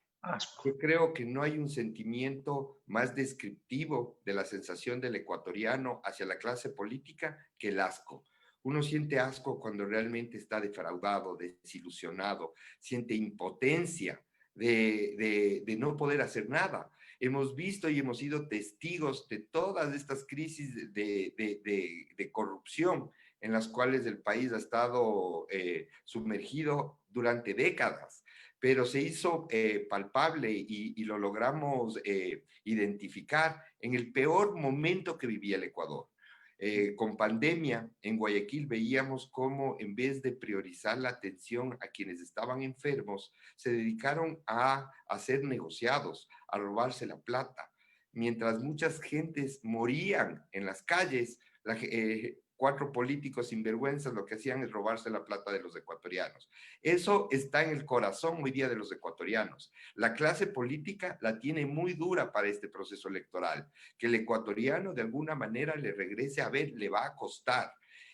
Yo creo que no hay un sentimiento más descriptivo de la sensación del ecuatoriano hacia la clase política que el asco. Uno siente asco cuando realmente está defraudado, desilusionado, siente impotencia de no poder hacer nada. Hemos visto y hemos sido testigos de todas estas crisis de corrupción en las cuales el país ha estado sumergido durante décadas, pero se hizo palpable y lo logramos identificar en el peor momento que vivía el Ecuador. Con pandemia, en Guayaquil veíamos cómo en vez de priorizar la atención a quienes estaban enfermos, se dedicaron a hacer negociados, a robarse la plata. Mientras muchas gentes morían en las calles, 4 políticos sinvergüenzas lo que hacían es robarse la plata de los ecuatorianos. Eso está en el corazón hoy día de los ecuatorianos. La clase política la tiene muy dura para este proceso electoral. Que el ecuatoriano de alguna manera le regrese a ver, le va a costar.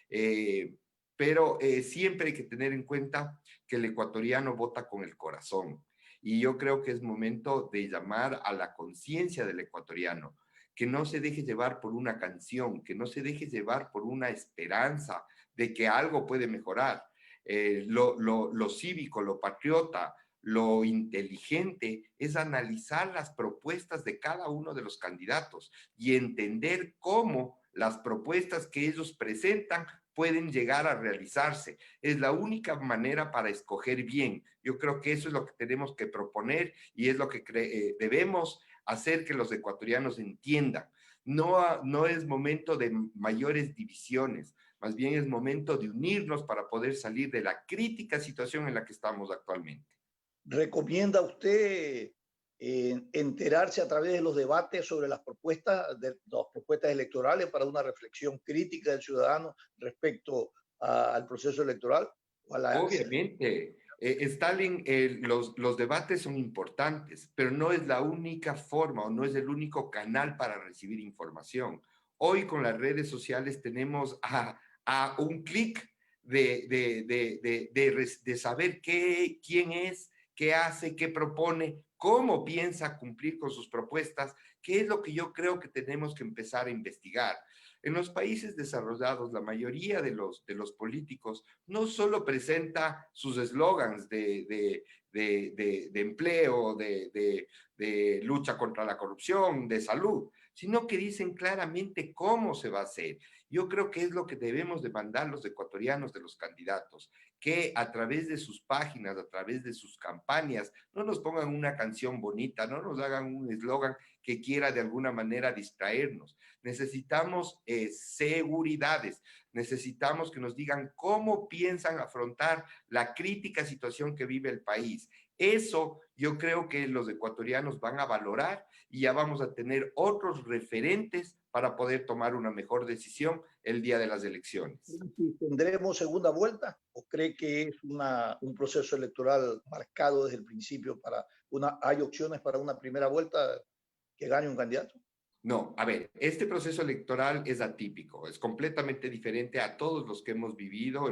Pero siempre hay que tener en cuenta que el ecuatoriano vota con el corazón. Y yo creo que es momento de llamar a la conciencia del ecuatoriano, que no se deje llevar por una canción, que no se deje llevar por una esperanza de que algo puede mejorar. Lo cívico, lo patriota, lo inteligente es analizar las propuestas de cada uno de los candidatos y entender cómo las propuestas que ellos presentan pueden llegar a realizarse. Es la única manera para escoger bien. Yo creo que eso es lo que tenemos que proponer y es lo que debemos hacer que los ecuatorianos entiendan. No es momento de mayores divisiones, más bien es momento de unirnos para poder salir de la crítica situación en la que estamos actualmente. ¿Recomienda usted enterarse a través de los debates sobre las propuestas electorales para una reflexión crítica del ciudadano respecto al proceso electoral? Obviamente. Stalin, los debates son importantes, pero no es la única forma o no es el único canal para recibir información. Hoy con las redes sociales tenemos a un clic de saber quién es, qué hace, qué propone, cómo piensa cumplir con sus propuestas, qué es lo que yo creo que tenemos que empezar a investigar. En los países desarrollados, la mayoría de los políticos no solo presenta sus eslogans de empleo, de lucha contra la corrupción, de salud, sino que dicen claramente cómo se va a hacer. Yo creo que es lo que debemos demandar los ecuatorianos de los candidatos, que a través de sus páginas, a través de sus campañas, no nos pongan una canción bonita, no nos hagan un eslogan que quiera de alguna manera distraernos. Necesitamos seguridades, necesitamos que nos digan cómo piensan afrontar la crítica situación que vive el país. Eso yo creo que los ecuatorianos van a valorar y ya vamos a tener otros referentes para poder tomar una mejor decisión el día de las elecciones. ¿Tendremos segunda vuelta o cree que es un proceso electoral marcado desde el principio hay opciones para una primera vuelta que gane un candidato? No, a ver, este proceso electoral es atípico, es completamente diferente a todos los que hemos vivido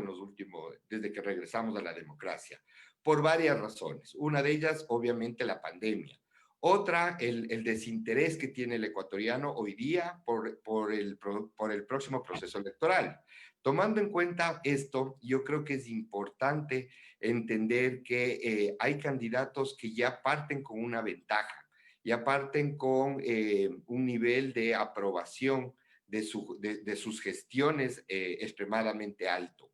desde que regresamos a la democracia, por varias razones. Una de ellas, obviamente, la pandemia. Otra, el desinterés que tiene el ecuatoriano hoy día por el próximo proceso electoral. Tomando en cuenta esto, yo creo que es importante entender que hay candidatos que ya parten con una ventaja, ya parten con un nivel de aprobación de sus gestiones extremadamente alto.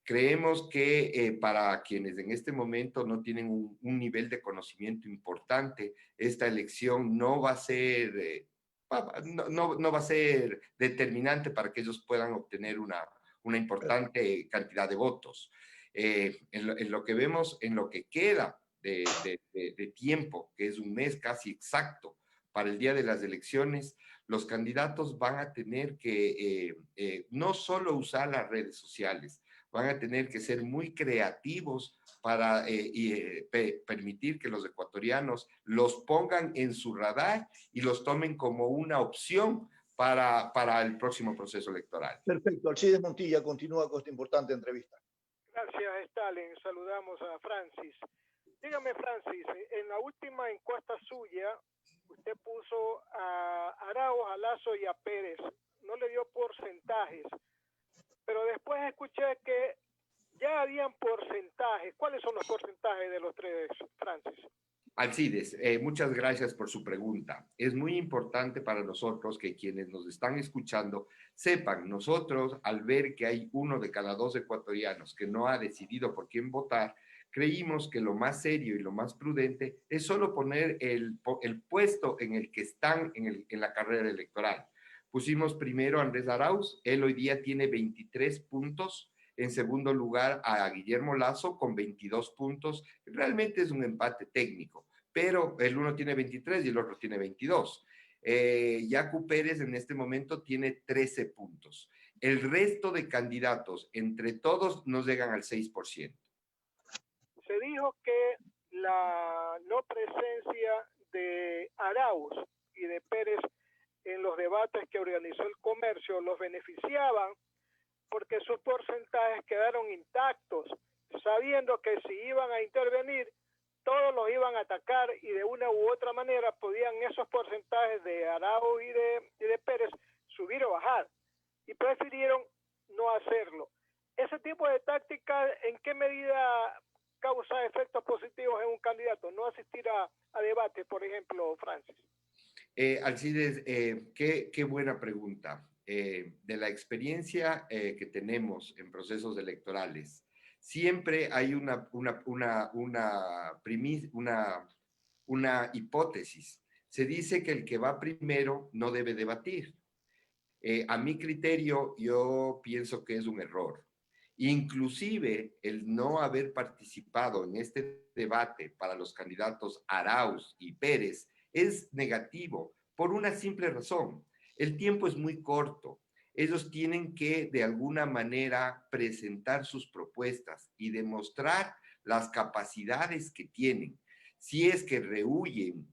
Creemos que para quienes en este momento no tienen un nivel de conocimiento importante, esta elección no va a ser, no va a ser determinante para que ellos puedan obtener una importante cantidad de votos. En lo que vemos, en lo que queda de tiempo, que es un mes casi exacto para el día de las elecciones, los candidatos van a tener que no solo usar las redes sociales, van a tener que ser muy creativos para permitir que los ecuatorianos los pongan en su radar y los tomen como una opción para el próximo proceso electoral. Perfecto. Alcides Montilla continúa con esta importante entrevista. Gracias, Stalin. Saludamos a Francis. Dígame, Francis, en la última encuesta suya, usted puso a Arauz, a Lasso y a Pérez. No le dio porcentajes, pero después escuché que ya habían porcentajes. ¿Cuáles son los porcentajes de los tres, Francis? Alcides, muchas gracias por su pregunta. Es muy importante para nosotros que quienes nos están escuchando sepan, nosotros al ver que hay 1 de cada 2 ecuatorianos que no ha decidido por quién votar, creímos que lo más serio y lo más prudente es solo poner el puesto en el que están en la carrera electoral. Pusimos primero a Andrés Arauz, él hoy día tiene 23 puntos. En segundo lugar a Guillermo Lasso con 22 puntos. Realmente es un empate técnico, pero el uno tiene 23 y el otro tiene 22. Yacu Pérez en este momento tiene 13 puntos. El resto de candidatos, entre todos, no llegan al 6%. Se dijo que la no presencia de Arauz y de Pérez en los debates que organizó el Comercio los beneficiaban porque sus porcentajes quedaron intactos, sabiendo que si iban a intervenir, todos los iban a atacar y de una u otra manera podían esos porcentajes de Arauz y de Pérez subir o bajar. Y prefirieron no hacerlo. Ese tipo de táctica, ¿en qué medida causa efectos positivos en un candidato? No asistir a debates, por ejemplo, Francis. Alcides, qué buena pregunta. De la experiencia que tenemos en procesos electorales, siempre hay una hipótesis. Se dice que el que va primero no debe debatir. A mi criterio, yo pienso que es un error. Inclusive, el no haber participado en este debate para los candidatos Arauz y Pérez es negativo por una simple razón. El tiempo es muy corto. Ellos tienen que, de alguna manera, presentar sus propuestas y demostrar las capacidades que tienen. Si es que rehuyen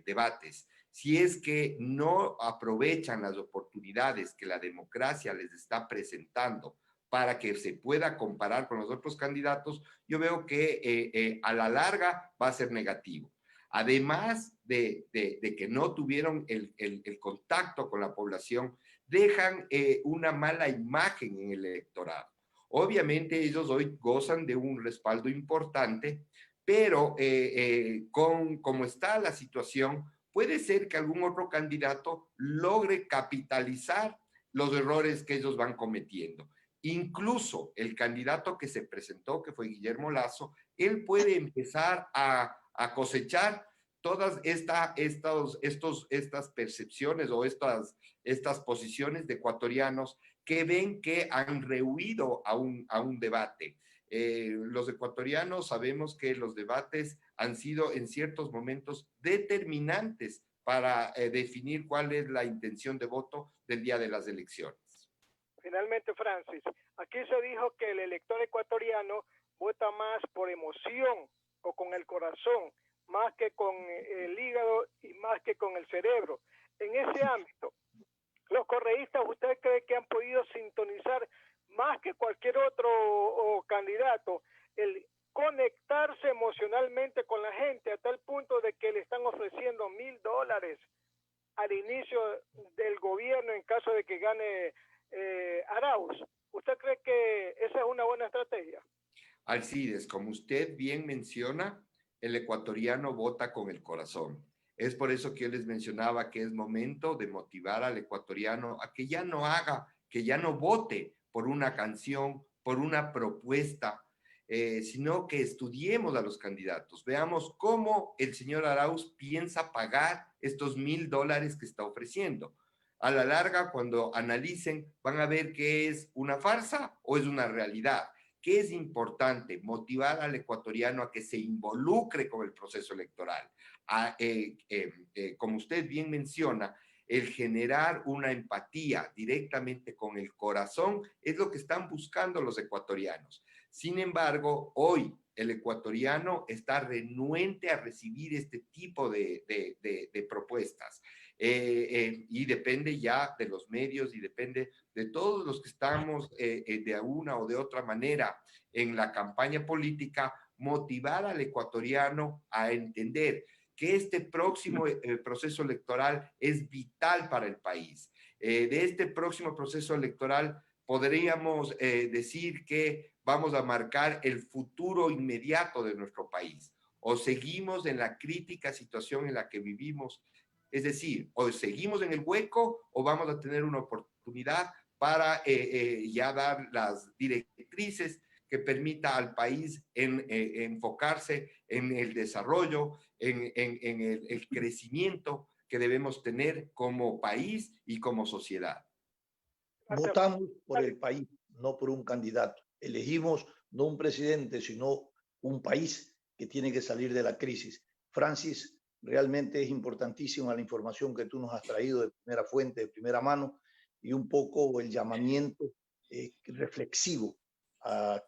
debates, si es que no aprovechan las oportunidades que la democracia les está presentando para que se pueda comparar con los otros candidatos, yo veo que a la larga va a ser negativo. Además de que no tuvieron el contacto con la población, dejan una mala imagen en el electorado. Obviamente ellos hoy gozan de un respaldo importante, pero como está la situación, puede ser que algún otro candidato logre capitalizar los errores que ellos van cometiendo. Incluso el candidato que se presentó, que fue Guillermo Lasso, él puede empezar a cosechar todas estas percepciones o estas posiciones de ecuatorianos que ven que han rehuido a un debate. Los ecuatorianos sabemos que los debates han sido en ciertos momentos determinantes para definir cuál es la intención de voto del día de las elecciones. Finalmente, Francis, aquí se dijo que el elector ecuatoriano vota más por emoción o con el corazón, más que con el hígado y más que con el cerebro. En ese ámbito, los correístas, ¿usted cree que han podido sintonizar más que cualquier otro candidato el conectarse emocionalmente con la gente a tal punto de que le están ofreciendo $1,000 al inicio del gobierno en caso de que gane Arauz? ¿Usted cree que esa es una buena estrategia? Alcides, como usted bien menciona, el ecuatoriano vota con el corazón. Es por eso que yo les mencionaba que es momento de motivar al ecuatoriano a que ya no haga, que ya no vote por una canción, por una propuesta, sino que estudiemos a los candidatos. Veamos cómo el señor Arauz piensa pagar estos $1,000 que está ofreciendo. A la larga, cuando analicen, van a ver que es una farsa o es una realidad. ¿Qué es importante? Motivar al ecuatoriano a que se involucre con el proceso electoral. Como usted bien menciona, el generar una empatía directamente con el corazón es lo que están buscando los ecuatorianos. Sin embargo, hoy el ecuatoriano está renuente a recibir este tipo de propuestas. Y depende ya de los medios y depende de todos los que estamos de una o de otra manera en la campaña política, motivar al ecuatoriano a entender que este próximo proceso electoral es vital para el país. De este próximo proceso electoral podríamos decir que vamos a marcar el futuro inmediato de nuestro país. O seguimos en la crítica situación en la que vivimos. Es decir, o seguimos en el hueco o vamos a tener una oportunidad para ya dar las directrices que permita al país enfocarse en el desarrollo, en el crecimiento que debemos tener como país y como sociedad. Votamos por el país, no por un candidato. Elegimos no un presidente, sino un país que tiene que salir de la crisis. Francis, realmente es importantísima la información que tú nos has traído de primera fuente, de primera mano, y un poco el llamamiento reflexivo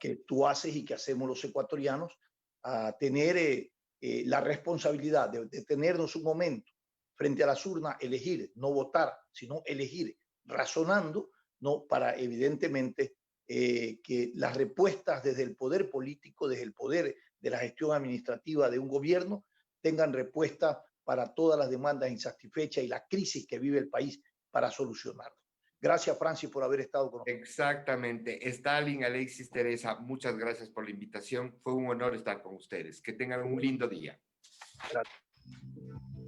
que tú haces y que hacemos los ecuatorianos a tener la responsabilidad de detenernos un momento frente a las urnas, elegir, no votar, sino elegir, razonando, ¿no? Para evidentemente que las respuestas desde el poder político, desde el poder de la gestión administrativa de un gobierno, tengan respuesta para todas las demandas insatisfechas y la crisis que vive el país para solucionarlo. Gracias, Francis, por haber estado con nosotros. Exactamente. Stalin, Alexis, Teresa, muchas gracias por la invitación. Fue un honor estar con ustedes. Que tengan un lindo día. Gracias.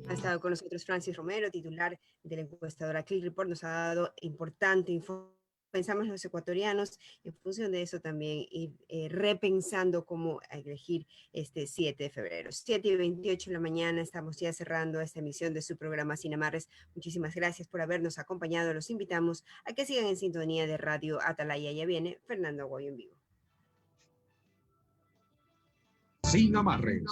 Ha estado con nosotros Francis Romero, titular de la encuestadora Click Report. Nos ha dado importante información. Pensamos los ecuatorianos en función de eso también y repensando cómo elegir este 7 de febrero. 7:28 de la mañana, estamos ya cerrando esta emisión de su programa Sin Amarres. Muchísimas gracias por habernos acompañado. Los invitamos a que sigan en sintonía de Radio Atalaya. Ya viene Fernando Aguayo en vivo. Sin Amarres.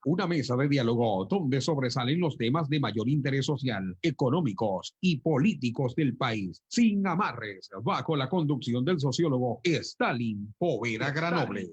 Una mesa de diálogo donde sobresalen los temas de mayor interés social, económicos y políticos del país. Sin Amarres, bajo la conducción del sociólogo Stalin Poveda Granobles.